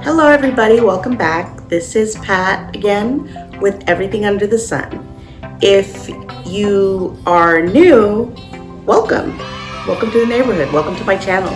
Hello everybody, welcome back. This is Pat again with Everything Under the Sun. If you are new, welcome. Welcome to the neighborhood. Welcome to my channel.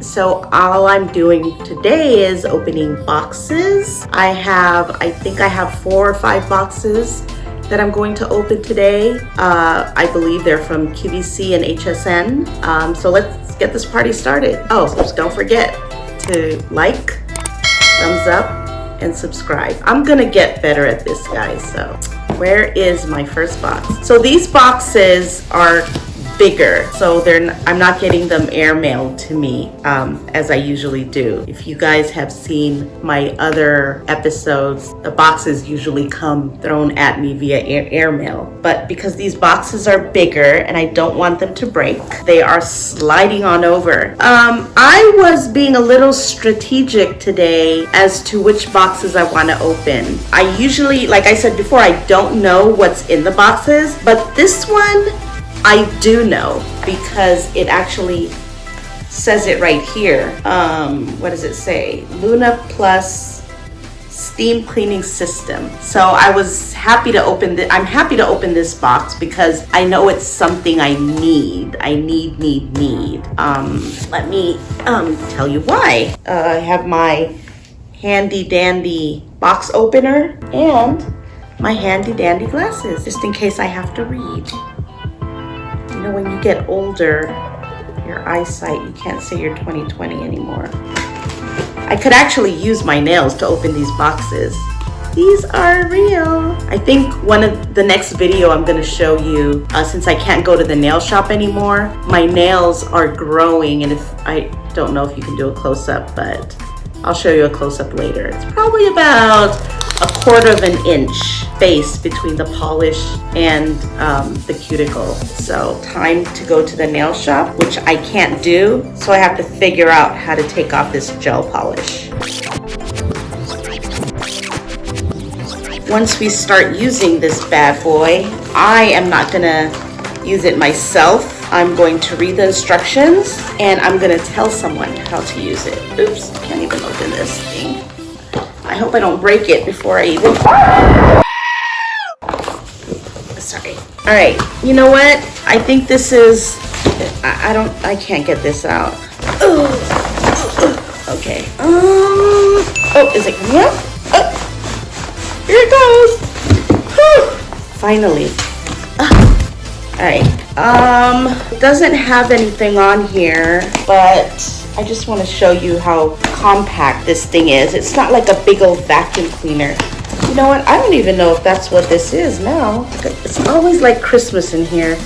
So all I'm doing today is opening boxes. I think I have 4 or 5 boxes that I'm going to open today. I believe they're from QVC and HSN. So let's get this party started. Oh, just don't forget to like, thumbs up, and subscribe. I'm gonna get better at this, guys. So where is my first box? So these boxes are bigger, so I'm not getting them airmailed to me as I usually do. If you guys have seen my other episodes, the boxes usually come thrown at me via airmail. But because these boxes are bigger and I don't want them to break, they are sliding on over. I was being a little strategic today as to which boxes I want to open. I usually, like I said before, I don't know what's in the boxes, but this one I do know because it actually says it right here. What does it say? Luna Plus Steam Cleaning System. So I was happy to open I'm happy to open this box because I know it's something I need. I need. Let me tell you why. I have my handy dandy box opener and my handy dandy glasses, just in case I have to read. You know, when you get older, your eyesight, you can't say you're 20/20 anymore. I could actually use my nails to open these boxes. These are real. I think one of the next video I'm gonna show you, since I can't go to the nail shop anymore, my nails are growing, and I don't know if you can do a close-up, but I'll show you a close-up later. It's probably about 1/4 of an inch space between the polish and the cuticle. So time to go to the nail shop, which I can't do. So I have to figure out how to take off this gel polish. Once we start using this bad boy, I am not gonna use it myself. I'm going to read the instructions and I'm gonna tell someone how to use it. Oops, can't even open this thing. I hope I don't break it before I even... Sorry. All right, you know what? I think this is... I can't get this out. Okay. Oh, is it coming out? Oh, here it goes. Whew. Finally. All right. It doesn't have anything on here, but I just want to show you how compact this thing is. It's not like a big old vacuum cleaner. You know what? I don't even know if that's what this is now. It's always like Christmas in here.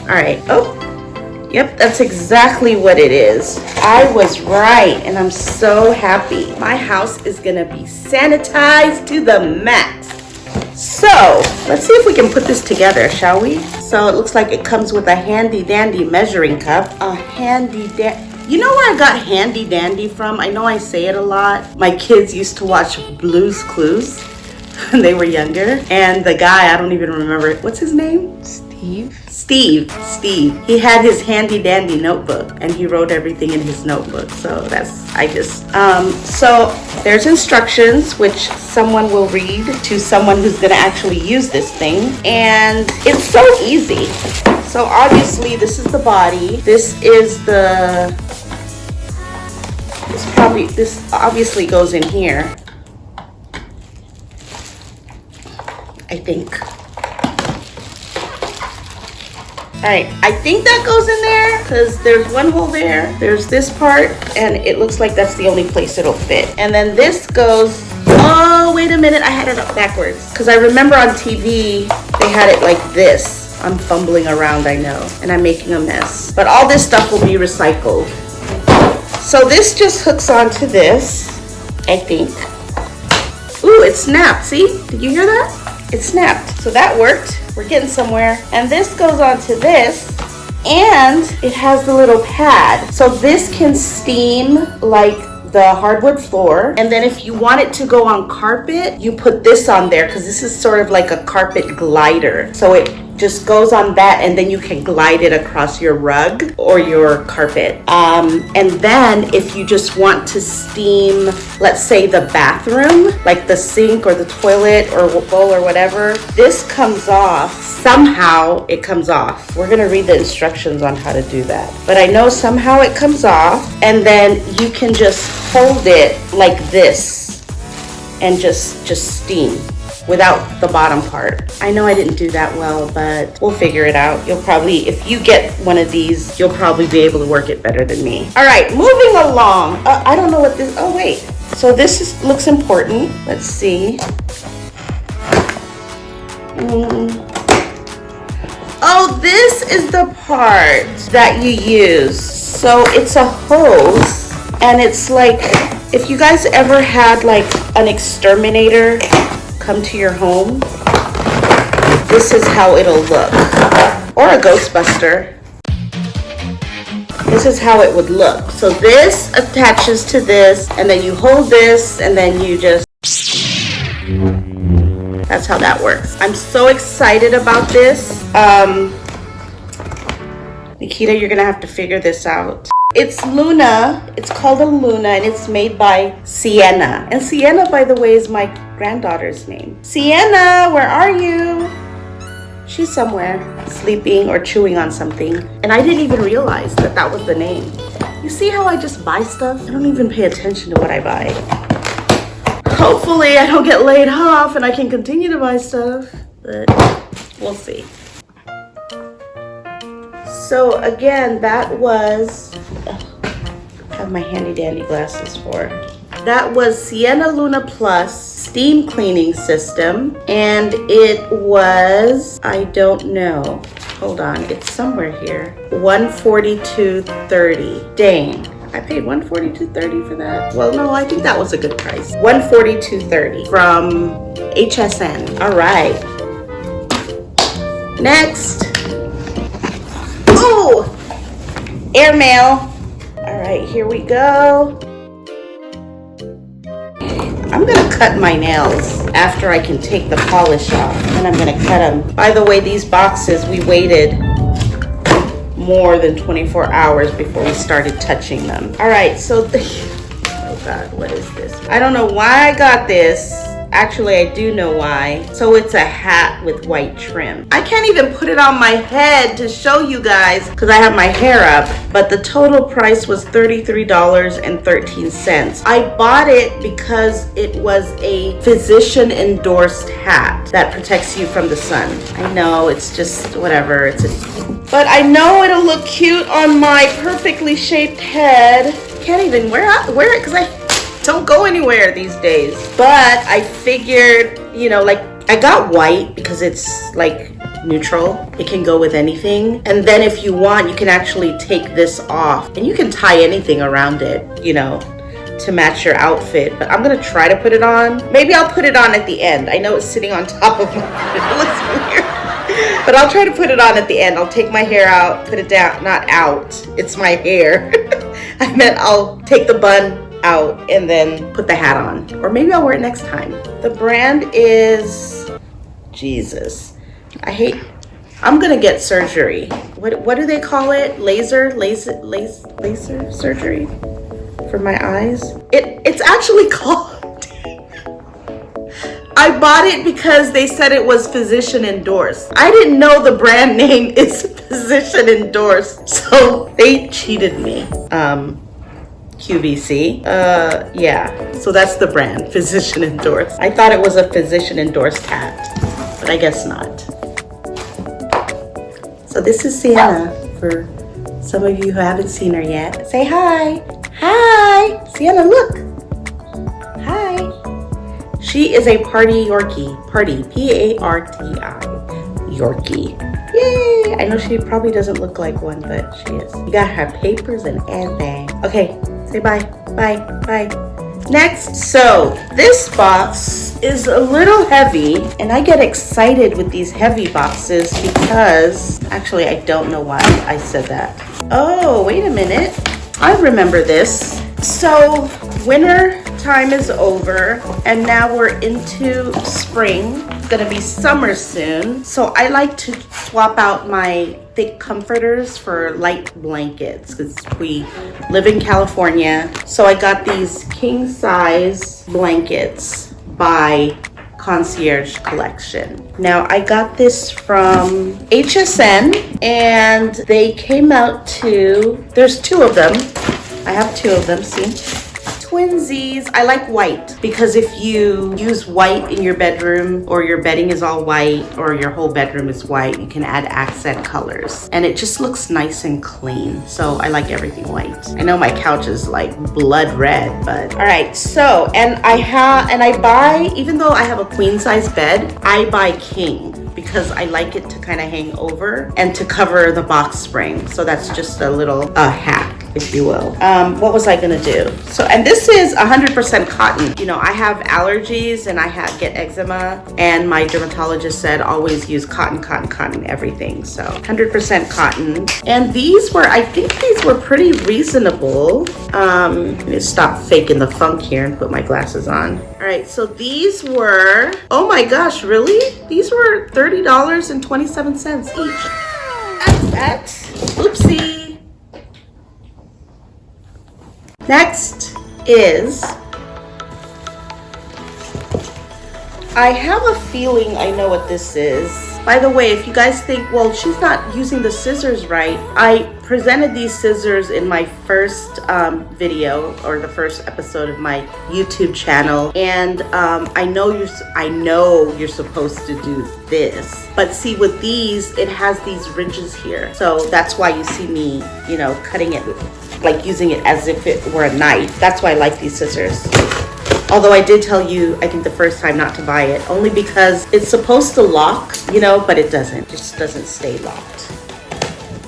All right. Oh, yep, that's exactly what it is. I was right, and I'm so happy. My house is gonna be sanitized to the max. So let's see if we can put this together, shall we? So it looks like it comes with a handy dandy measuring cup. You know where I got handy dandy from? I know I say it a lot. My kids used to watch Blue's Clues when they were younger. And the guy, I don't even remember, what's his name? Steve. He had his handy dandy notebook and he wrote everything in his notebook. So so there's instructions which someone will read to someone who's gonna actually use this thing. And it's so easy. So obviously this is the body. This obviously goes in here, I think. All right, I think that goes in there because there's one hole there. There's this part, and it looks like that's the only place it'll fit. And then this goes, oh, wait a minute, I had it up backwards. Because I remember on TV, they had it like this. I'm fumbling around, I know, and I'm making a mess. But all this stuff will be recycled. So this just hooks onto this, I think. Ooh, it snapped, see? Did you hear that? It snapped, so that worked. We're getting somewhere. And this goes onto this, and it has the little pad. So this can steam like the hardwood floor. And then if you want it to go on carpet, you put this on there because this is sort of like a carpet glider. So it just goes on that, and then you can glide it across your rug or your carpet. And then if you just want to steam, let's say the bathroom, like the sink or the toilet or bowl or whatever, this comes off. Somehow it comes off. We're gonna read the instructions on how to do that. But I know somehow it comes off, and then you can just hold it like this and just steam without the bottom part. I know I didn't do that well, but we'll figure it out. You'll probably, if you get one of these, you'll probably be able to work it better than me. All right, moving along. I don't know what this, oh wait. So this looks important. Let's see. Oh, this is the part that you use. So it's a hose, and it's like, if you guys ever had like an exterminator come to your home, this is how it'll look. Or a Ghostbuster. This is how it would look. So this attaches to this, and then you hold this, and then you just, that's how that works. I'm so excited about this. Nikita, you're gonna have to figure this out. It's Luna. It's called a Luna, and it's made by Sienna. And Sienna, by the way, is my granddaughter's name. Sienna, where are you? She's somewhere sleeping or chewing on something. And I didn't even realize that that was the name. You see how I just buy stuff? I don't even pay attention to what I buy. Hopefully I don't get laid off and I can continue to buy stuff, but we'll see. So again, that was, I have my handy dandy glasses for. That was Sienna Luna Plus steam cleaning system, and it was, I don't know, hold on, it's somewhere here, $142.30. Dang, I paid $142.30 for that. Well, no, I think that was a good price. $142.30 from HSN. All right. Next. Oh, airmail. All right, here we go. I'm gonna cut my nails after I can take the polish off, and I'm gonna cut them. By the way, these boxes, we waited more than 24 hours before we started touching them. All right, so oh God, what is this? I don't know why I got this. Actually, I do know why. So it's a hat with white trim. I can't even put it on my head to show you guys because I have my hair up, but the total price was $33.13. I bought it because it was a physician endorsed hat that protects you from the sun. I know, it's just whatever. But I know it'll look cute on my perfectly shaped head. Can't even wear it because I don't go anywhere these days. But I figured, you know, like I got white because it's like neutral. It can go with anything. And then if you want, you can actually take this off and you can tie anything around it, you know, to match your outfit. But I'm gonna try to put it on. Maybe I'll put it on at the end. I know it's sitting on top of my head. It looks weird. But I'll try to put it on at the end. I'll take my hair out, put it down, not out. It's my hair. I meant I'll take the bun out and then put the hat on, or maybe I'll wear it next time. The brand is Jesus. I'm gonna get surgery. What do they call it? Laser surgery for my eyes. It's actually called. I bought it because they said it was physician endorsed. I didn't know the brand name is physician endorsed, so they cheated me. QVC. Yeah, so that's the brand, physician endorsed. I thought it was a physician endorsed hat, but I guess not. So this is Sienna, for some of you who haven't seen her yet. Say hi. Hi, Sienna, look. Hi. She is a party Yorkie. Party, P-A-R-T-I, Yorkie. Yay! I know she probably doesn't look like one, but she is. You got her papers and everything. Okay, say bye, bye, bye. Next, so this box is a little heavy, and I get excited with these heavy boxes because, actually, I don't know why I said that. Oh, wait a minute. I remember this. So, winter time is over, and now we're into spring. It's gonna be summer soon, so I like to swap out my thick comforters for light blankets because we live in California. So I got these king size blankets by Concierge collection. Now I got this from HSN and they came out to, there's two of them. I have two of them, see? Twinsies. I like white because if you use white in your bedroom or your bedding is all white or your whole bedroom is white, you can add accent colors and it just looks nice and clean. So I like everything white. I know my couch is like blood red, but all right. So, and I buy, even though I have a queen size bed, I buy king because I like it to kind of hang over and to cover the box spring. So that's just a little hack, if you will. What was I gonna do? So, and this is 100% cotton. You know, I have allergies and I get eczema, and my dermatologist said always use cotton, cotton, cotton, everything. So 100% cotton. And these were, I think these were pretty reasonable. Let me stop faking the funk here and put my glasses on. All right, so these were, oh my gosh, really? These were $30.27 each. That's oopsie. Next is, I have a feeling I know what this is. By the way, if you guys think, well, she's not using the scissors right, I presented these scissors in my first video or the first episode of my YouTube channel, and I know you're supposed to do this, but see with these, it has these ridges here, so that's why you see me, you know, cutting it, like using it as if it were a knife. That's why I like these scissors. Although I did tell you, I think the first time not to buy it, only because it's supposed to lock, you know, but it doesn't. It just doesn't stay locked.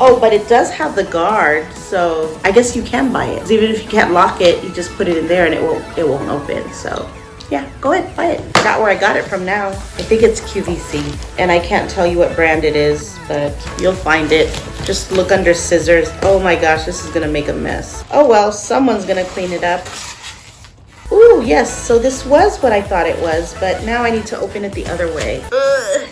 Oh, but it does have the guard, so I guess you can buy it. Even if you can't lock it, you just put it in there and it won't open. So yeah, go ahead, buy it. Forgot where I got it from now. I think it's QVC, and I can't tell you what brand it is, but you'll find it. Just look under scissors. Oh my gosh, this is gonna make a mess. Oh well, someone's gonna clean it up. Ooh, yes, so this was what I thought it was, but now I need to open it the other way. Ugh.